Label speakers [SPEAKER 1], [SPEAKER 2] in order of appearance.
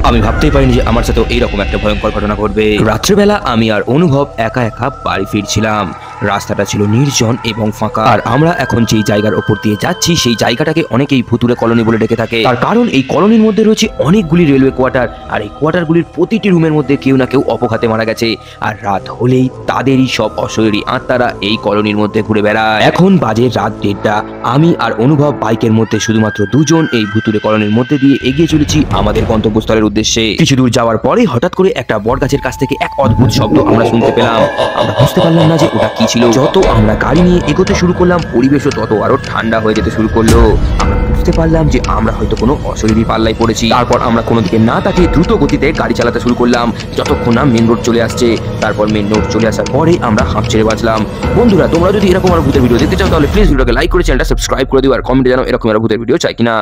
[SPEAKER 1] আমি ভাবতেই পারিনি যে আমার সাথে এইরকম একটা ভয়ঙ্কর ঘটনা ঘটবে। রাত্রেবেলা আমি আর অনুভব একা একা বাড়ি ফিরছিলাম। রাস্তাটা ছিল নির্জন এবং ফাঁকা। আর আমরা এখন যেই জায়গার ওপর দিয়ে যাচ্ছি সেই জায়গাটাকে অনেকেই ভুতুড়ে কলোনি বলে ডেকে থাকে। তার কারণ এই কলোনির মধ্যে রয়েছে অনেকগুলি রেলওয়ে কোয়ার্টার, আর এই কোয়ার্টারগুলির প্রতিটি রুমের মধ্যে কেউ না কেউ অপঘাতে মারা গেছে। আর রাত হলেই তাদেরই সব অশরীরী আত্মারা এই কলোনির মধ্যে ঘুরে বেড়ায়। এখন বাজে রাত 1:30। আমি আর অনুভব বাইকের মধ্যে শুধুমাত্র দুজন এই ভুতুড়ে কলোনির মধ্যে দিয়ে এগিয়ে চলেছি আমাদের গন্তব্যস্থলের উদ্দেশ্যে। কিছু দূর যাওয়ার পরে হঠাৎ করে একটা বটগাছের কাছ থেকে এক অদ্ভুত শব্দ আমরা শুনতে পেলাম। আমরা বুঝতে পারলাম না যে ওটা কি ছিল। যত আমরা গাড়ি নিয়ে এগোতে শুরু করলাম পরিবেশও তত আরো ঠান্ডা হয়ে যেতে শুরু করলো। আমরা বুঝতে পারলাম যে আমরা হয়তো কোনো অশরীরী পাল্লায় পড়েছি। তারপর আমরা কোনো দিকে না তাকিয়ে দ্রুত গতিতে গাড়ি চালাতে শুরু করলাম যতক্ষণ না মেন রোড চলে আসছে। তারপর মেন রোড চলে আসার পরে আমরা হাঁপ ছেড়ে বাঁচলাম। বন্ধুরা, তোমরা যদি এরকম আর ভূতের ভিডিও দেখতে চাও তাহলে প্লিজ ভিডিওকে লাইক করে চ্যানেলটা সাবস্ক্রাইব করে দিও আর কমেন্টে জানাও এরকম আর ভূতের ভিডিও চাই কিনা।